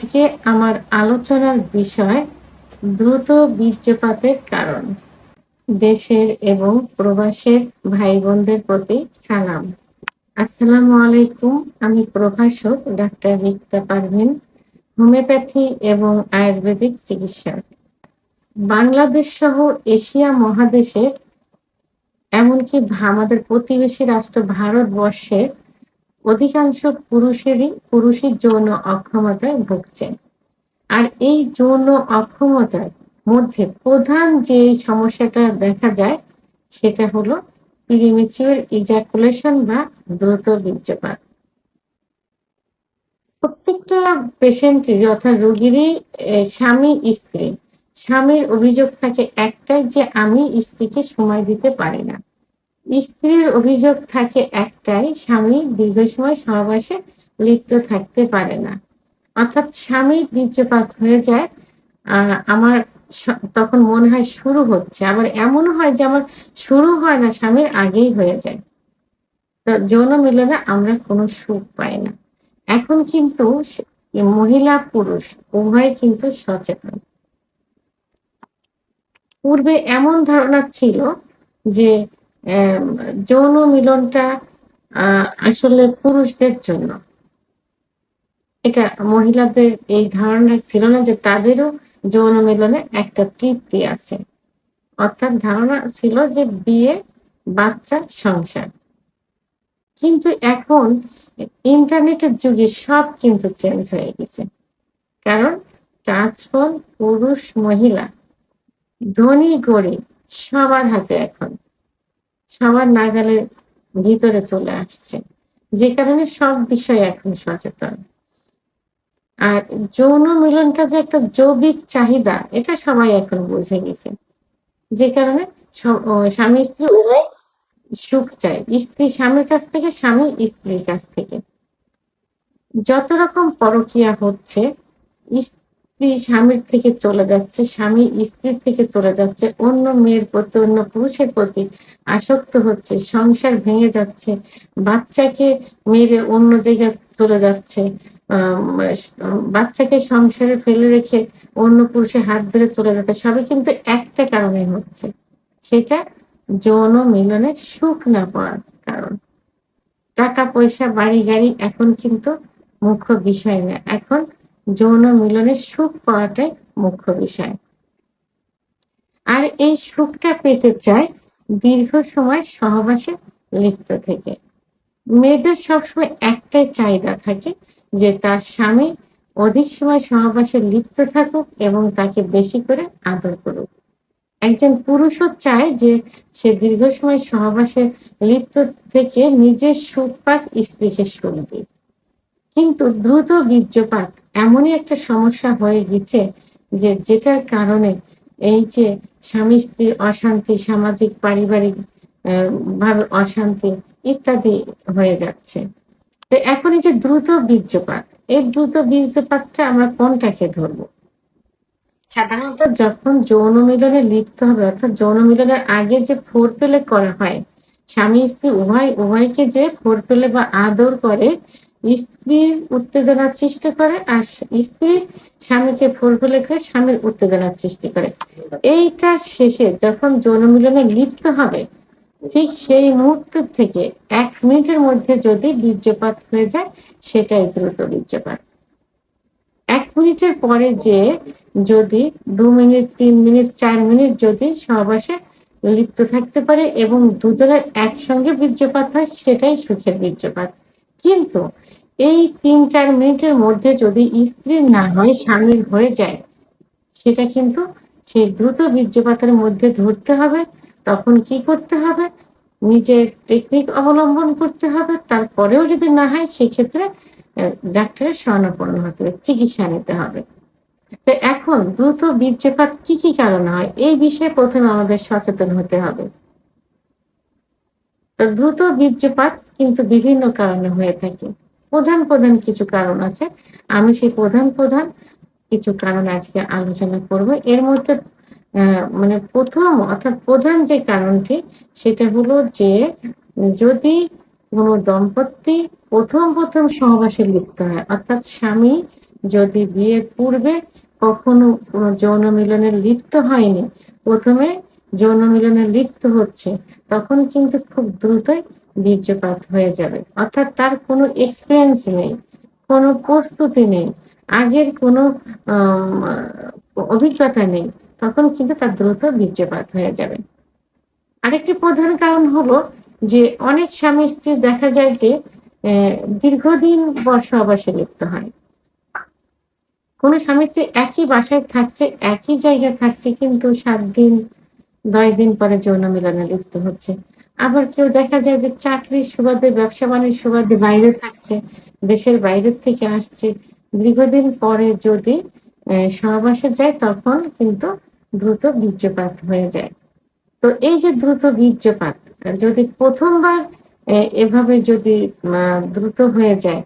আজকে আমার আলোচনার বিষয় দ্রুত বীর্যপাতের কারণ। দেশের এবং প্রবাসের ভাই বোনদের প্রতি সালাম। আসসালামু আলাইকুম। আমি প্রভাষক ডাক্তার রিক্তা পারভিন, হোমিওপ্যাথি এবং আয়ুর্বেদিক চিকিৎসক। বাংলাদেশ সহ এশিয়া মহাদেশের এমনকি আমাদের প্রতিবেশী রাষ্ট্র ভারতবর্ষের অধিকাংশ পুরুষই যৌন অক্ষমতায় ভুগছেন। আর এই যৌন অক্ষমতার মধ্যে প্রধান যে সমস্যাটা দেখা যায় সেটা হলো প্রিমেচিউর ইজাকুলেশন বা দ্রুত বীর্যপাত। প্রত্যেকটা পেশেন্টেরই অর্থাৎ রোগীরই স্বামী স্ত্রী, স্বামীর অভিযোগ থাকে একটাই যে আমি স্ত্রীকে সময় দিতে পারি না। স্ত্রীর অভিযোগ থাকে একটাই, স্বামী দীর্ঘ সময় সহবাসে লিপ্ত থাকতে পারে না। অর্থাৎ স্বামীর বীর্যপাত হয়ে যায়, আমার তখন মনে হয় শুরু হচ্ছে, আবার এমনও হয় যে আমার শুরু হয় না, স্বামীর আগেই হয়ে যায়। তো যৌন মিলনে আমরা কোনো সুখ পাই না। এখন কিন্তু মহিলা পুরুষ উভয় কিন্তু সচেতন। পূর্বে এমন ধারণা ছিল যে যৌন মিলনটা আসলে পুরুষদের জন্য। এটা মহিলাদের এই ধারণা ছিল না যে তাদেরও যৌন মিলনে একটা তৃপ্তি আছে। অর্থাৎ ধারণা ছিল যে বিয়ে, বাচ্চা, সংসার। কিন্তু এখন ইন্টারনেটের যুগে সব কিন্তু চেঞ্জ হয়ে গেছে। কারণ টাচফোন পুরুষ মহিলা, ধনী গরিব সবার হাতে এখন, সবার নাগালের ভিতরে চলে আসছে। যে কারণে সব বিষয়ে এখন সচেতন। আর যৌন মিলনটা যে একটা জৈবিক চাহিদা এটা সবাই এখন বুঝে গেছে। যে কারণে স্বামী স্ত্রী উভয় সুখ চায়। স্ত্রী স্বামীর কাছ থেকে, স্বামী স্ত্রীর কাছ থেকে। যত রকম পরকীয়া হচ্ছে, স্ত্রী স্বামীর থেকে চলে যাচ্ছে, স্বামী স্ত্রীর থেকে চলে যাচ্ছে, অন্য মেয়ের প্রতি, অন্য পুরুষের প্রতি আসক্ত হচ্ছে, সংসার ভেঙে যাচ্ছে, বাচ্চাকে মেরে অন্য জায়গায় চলে যাচ্ছে, বাচ্চাকে সংসারে ফেলে রেখে অন্য পুরুষের হাত ধরে চলে যাচ্ছে। সবই কিন্তু একটা কারণে হচ্ছে, সেটা যৌন মিলনে সুখ না পাওয়ার কারণ। টাকা পয়সা বাড়ি গাড়ি এখন কিন্তু মুখ্য বিষয় না, এখন যৌন মিলনের সুখ পাওয়াটাই মুখ্য বিষয়। আর এই সুখটা পেতে চায় দীর্ঘ সময় সহবাসে লিপ্ত থেকে। মেয়েদের সবসময় একটাই চাহিদা থাকে যে তার স্বামী অধিক সময় সহবাসে লিপ্ত থাকুক এবং তাকে বেশি করে আদর করুক। একজন পুরুষও চায় যে সে দীর্ঘ সময় সহবাসে লিপ্ত থেকে নিজের সুখ পাক, স্ত্রীকে সুখ দিক। কিন্তু দ্রুত বীর্যপাত এমনই একটা সমস্যা হয়ে গেছে যে যেটার কারণে এই যে স্বামী স্ত্রী অশান্তি, সামাজিক পারিবারিক ভাবে অশান্তি ইত্যাদি হয়ে যাচ্ছে। তো এখন এই যে দ্রুত বীর্যপাত, এই দ্রুত বীর্যপাতটা আমরা কোনটাকে ধরবো? সাধারণত যখন যৌন মিলনে লিপ্ত হবে, অর্থাৎ যৌন মিলনের আগে যে ফোরপ্লে করা হয়, স্বামী স্ত্রী উভয়কে যে ফোরপ্লে বা আদর করে, স্ত্রীর উত্তেজনা সৃষ্টি করে, আর স্ত্রী স্বামীকে ফোরপ্লে করে স্বামীর উত্তেজনা সৃষ্টি করে। এইটার শেষে যখন যৌন মিলনে লিপ্ত হবে, ঠিক সেই মুহূর্ত থেকে 1 মিনিটের মধ্যে যদি বীর্যপাত হয়ে যায়, সেটাই দ্রুত বীর্যপাত। 1 মিনিটের পরে যে যদি 2 মিনিট, 3 মিনিট, 4 মিনিট যদি সহবাসে লিপ্ত থাকতে পারে এবং দুজনের একসঙ্গে বীর্যপাত হয়, সেটাই সুখের বীর্যপাত। কিন্তু এই 3-4 মিনিটের মধ্যে যদি স্ত্রীর না হয়, স্বামীর হয়ে যায়, সেটা কিন্তু সেই দ্রুত বীর্যপাতের মধ্যে ধরতে হবে। তখন কি করতে হবে? নিজের টেকনিক অবলম্বন করতে হবে। তারপরেও যদি না হয়, সেক্ষেত্রে ডাক্তারের শরণাপন্ন হতে হবে, চিকিৎসা নিতে হবে। তো এখন দ্রুত বীর্যপাত কি কারণে হয়? এই বিষয়ে প্রথমে আমাদের সচেতন হতে হবে। তো দ্রুত বীর্যপাত কিন্তু বিভিন্ন কারণে হয়ে থাকে। প্রধান কিছু কারণ আছে। আমি সেই প্রধান কিছু কারণ আজকে আলোচনা করব। এর মধ্যে মানে অর্থাৎ প্রধান যে কারণটি, সেটা হলো যে যদি কোনো দম্পতি প্রথম সহবাসে লিপ্ত হয়, অর্থাৎ স্বামী যদি বিয়ের পূর্বে কখনো কোনো যৌন মিলনে লিপ্ত হয়নি, ১ম এ যৌন মিলনে লিপ্ত হচ্ছে, তখন কিন্তু খুব দ্রুতই বীর্যপাত হয়ে যাবে। অর্থাৎ তার কোনো এক্সপেরিয়েন্স নেই, কোনো প্রস্তুতি নেই, আগের কোনো আম আ অভিজ্ঞতা নেই। তখন কিন্তু তার দ্রুত বীর্যপাত হয়ে যাবে। আরেকটি প্রধান কারণ হলো যে অনেক স্বামী-স্ত্রী দেখা যায় যে অ্যা দীর্ঘদিন সহবাসে লিপ্ত হয়। কোন স্বামী-স্ত্রী একই বাসায় থাকছে, একই জায়গায় থাকছে কিন্তু ৭ দিন ১০ দিন পরে যৌন মিলনে লিপ্ত হচ্ছে। আবার কেউ দেখা যায় যে চাকরির সুবাদে, ব্যবসা-বাণিজ্যের সুবাদে বাইরে থাকছে, দেশের বাইরের থেকে আসছে। দীর্ঘদিন পরে যদি সহবাসে যায় তখন কিন্তু দ্রুত বীর্যপাত হয়ে যায়। তো এই যে দ্রুত বীর্যপাত, যদি ১ম বার এভাবে যদি আ দ্রুত হয়ে যায়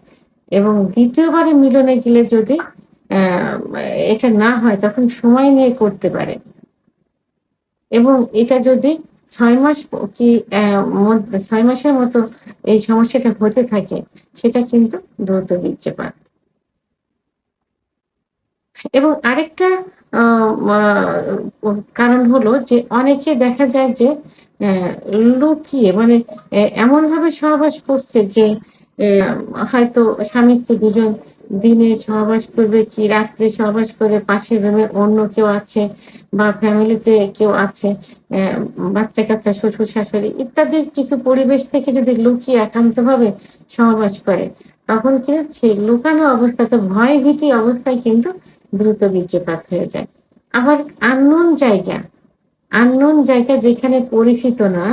এবং ২য় বারে মিলনে গেলে যদি আ এটা না হয় তখন সময় নিয়ে করতে পারে। এবং এটা যদি ৬ মাস কি ৬ মাসের মতো এই সমস্যাটা হতে থাকে, সেটা কিন্তু দ্রুত বীর্যপাত। এবং আরেকটা আ মা ও কারণ হলো যে অনেকে দেখা যায় যে অ্যা লুকিয়ে মানে এমনভাবে সহবাস করছে যে হয়তো স্বামী-স্ত্রী দুজন দিনে সহবাস করবে কি রাত্রে সহবাস করে পাশের রুমে অন্য কেউ আছে বা ফ্যামিলিতে কেউ আছে, বাচ্চা-কাচ্চা, শ্বশুর-শাশুড়ি ইত্যাদি কিছু পরিবেশ থেকে যদি লুকিয়ে একান্তভাবে সহবাস করে, তখন কিন্তু সেই লুকানো অবস্থাতে ভয়-ভীতি অবস্থায় কিন্তু দ্রুত বীর্যপাত হয়ে যায়। আবার আননোন জায়গা যেখানে পরিচিত না,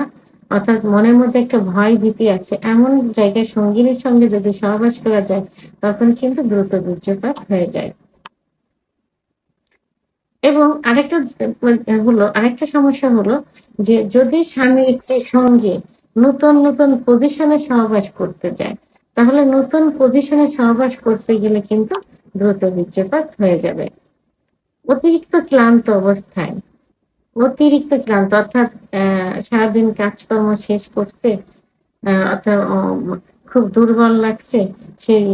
অর্থাৎ মনের মধ্যে একটা ভয়-ভীতি আছে, এমন জায়গায় সঙ্গিনীর সঙ্গে যদি সহবাস করা যায়, তখন কিন্তু দ্রুত বীর্যপাত হয়ে যায়। এবং আরেকটা সমস্যা হলো যে যদি স্বামী-স্ত্রীর সঙ্গে নতুন পজিশনে সহবাস করতে যায়, তাহলে নতুন পজিশনে সহবাস করতে গেলে কিন্তু দ্রুত বীর্যপাত হয়ে যাবে। অতিরিক্ত ক্লান্ত অবস্থায়, অতিরিক্ত ক্লান্ত অর্থাৎ সারাদিন কাজকর্ম শেষ করছে, অর্থাৎ খুব দুর্বল লাগছে। সেই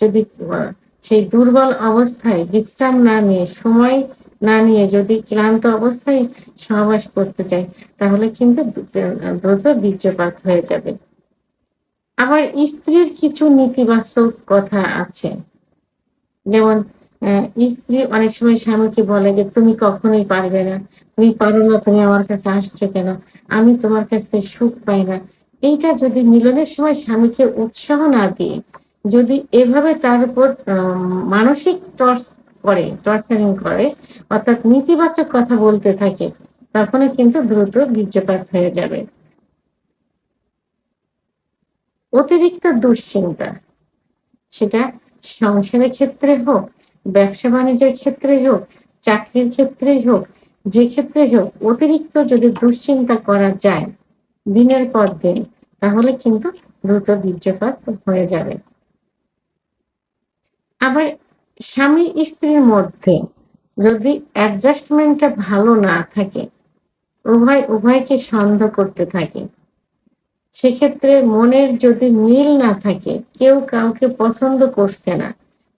যদি আ সেই দুর্বল অবস্থায় বিশ্রাম না নিয়ে, সময় না নিয়ে যদি ক্লান্ত অবস্থায় সহবাস করতে চায়, তাহলে কিন্তু দ্রুত বীর্যপাত হয়ে যাবে। আবার স্ত্রীর কিছু নেতিবাচক কথা আছে। যেমন স্ত্রী অনেক সময় স্বামীকে বলে যে, "তুমি কখনোই পারবে না। তুমি পারো না, তুমি আমার কাছে আসছো কেন? আমি তোমার কাছ থেকে সুখ পাই না।" এইটা যদি মিলনের সময় স্বামীকে উৎসাহ না দিয়ে, যদি এভাবে তার উপর মানসিক টর্চারিং করে, অর্থাৎ নেতিবাচক কথা বলতে থাকে, তখনই কিন্তু দ্রুত বীর্যপাত হয়ে যাবে। অতিরিক্ত দুশ্চিন্তা সেটা সংসারের ক্ষেত্রে হোক, ব্যবসা-বাণিজ্যের ক্ষেত্রে হোক, চাকরির ক্ষেত্রেই হোক, যে ক্ষেত্রেই হোক, অতিরিক্ত যদি দুশ্চিন্তা করা যায় দিনের পর দিন, তাহলে কিন্তু দ্রুত বীর্যপাত হয়ে যাবে। আবার স্বামী-স্ত্রীর মধ্যে যদি অ্যাডজাস্টমেন্টটা ভালো না থাকে, উভয়কে সন্দেহ করতে থাকে, সেক্ষেত্রে মনের যদি মিল না থাকে, কেউ কাউকে পছন্দ করছে না,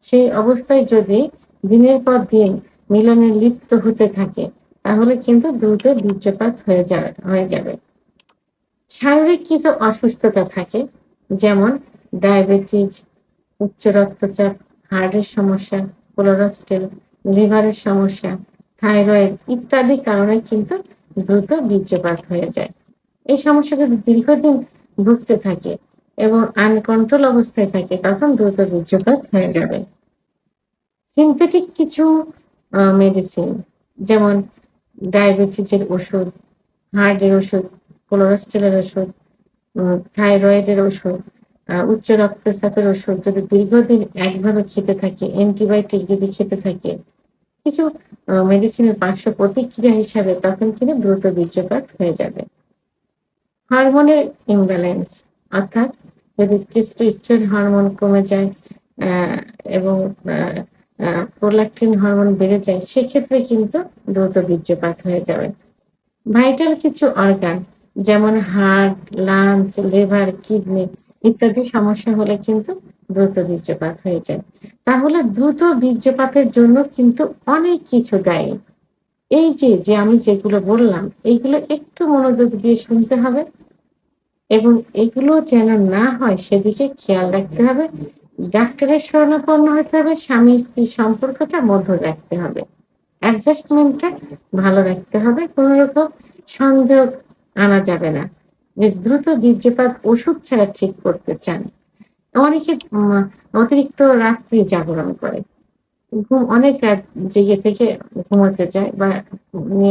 সেই অবস্থায় যদি দিনের পর দিন মিলনে লিপ্ত হতে থাকে, তাহলে কিন্তু দ্রুত বীর্যপাত হয়ে যাবে। শারীরিক কিছু অসুস্থতা থাকে, যেমন ডায়াবেটিস, উচ্চ রক্তচাপ, হার্টের সমস্যা, কোলেস্টেরল, লিভারের সমস্যা, থাইরয়েড ইত্যাদি কারণে কিন্তু দ্রুত বীর্যপাত হয়ে যায়। এই সমস্যা যদি দীর্ঘদিন ভুগতে থাকে এবং আনকন্ট্রোল অবস্থায় থাকে তখন দ্রুত বীর্যপাত হয়ে যাবে। সিনথেটিক কিছু মেডিসিন, যেমন ডায়াবেটিসের ওষুধ, হার্টের ওষুধ, কোলেস্টেরলের ওষুধ, থাইরয়েডের ওষুধ, উচ্চ রক্তচাপের ওষুধ যদি দীর্ঘদিন একভাবে খেতে থাকে, অ্যান্টিবায়োটিক যদি খেতে থাকে, কিছু মেডিসিনের পার্শ্ব প্রতিক্রিয়া হিসাবে তখন কিন্তু দ্রুত বীর্যপাত হয়ে যাবে। হরমোনের ইমব্যালেন্স, অর্থাৎ যদি টেস্টোস্টেরন হরমোন কমে যায় আ এবং আ আ প্রোল্যাক্টিন হরমোন বেড়ে যায়, সেক্ষেত্রে কিন্তু দ্রুত বীর্যপাত হয়ে যাবে। ভাইটাল কিছু অর্গান, যেমন হার্ট, লাংস, লিভার, কিডনি ইত্যাদি সমস্যা হলে কিন্তু দ্রুত বীর্যপাত হয়ে যায়। তাহলে দ্রুত বীর্যপাতের জন্য কিন্তু অনেক কিছু দায়ী। এই যে আমি যেগুলো বললাম, এগুলো একটু মনোযোগ দিয়ে শুনতে হবে এবং এগুলো যেন না হয় সেদিকে খেয়াল রাখতে হবে। ডাক্তারের শরণাপন্ন হতে হবে, স্বামী-স্ত্রীর সম্পর্কটা মধুর রাখতে হবে। অ্যাডজাস্টমেন্টটা ভালো রাখতে হবে। কোন রকম সন্দেহ আনা যাবে না। যে দ্রুত বীর্যপাত ওষুধ ছাড়া ঠিক করতে চান। অনেকে অতিরিক্ত রাত্রি জাগরণ করে। অনেক রাত জেগে থেকে ঘুমাতে চায় বা নি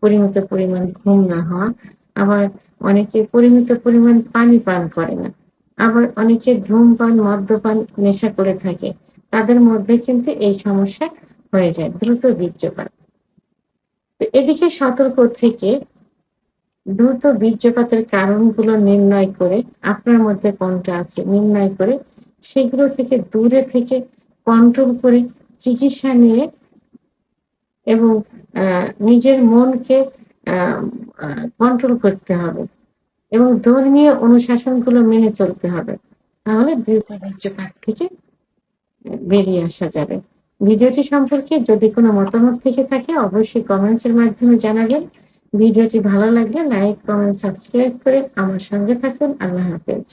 পরিমিত পরিমাণ ঘুম না হওয়া। আবার অনেকে পরিমিত পরিমাণ পানি পান করে না। আবার অনেকে ধূমপান, মদ্যপান, নেশা করে থাকে। তাদের মধ্যে কিন্তু এই সমস্যা হয়ে যায়, দ্রুত বীর্যপাত। তো এদিকে সতর্ক থেকে দ্রুত বীর্যপাতের কারণগুলো নির্ণয় করে, আপনার মধ্যে কোনটা আছে নির্ণয় করে, সেগুলো থেকে দূরে থেকে কন্ট্রোল করে চিকিৎসা নিয়ে এবং আ নিজের মনকে আ আ কন্ট্রোল করতে হবে এবং ধর্মীয় অনুশাসনগুলো মেনে চলতে হবে। তাহলে দ্রুত বীর্যপাত থেকে বেরিয়ে আসা যাবে। ভিডিওটি সম্পর্কে যদি কোনো মতামত থেকে থাকে অবশ্যই কমেন্টস এর মাধ্যমে জানাবেন। ভিডিওটি ভালো লাগলে লাইক, কমেন্ট, সাবস্ক্রাইব করে আমার সঙ্গে থাকুন। আল্লাহ হাফেজ।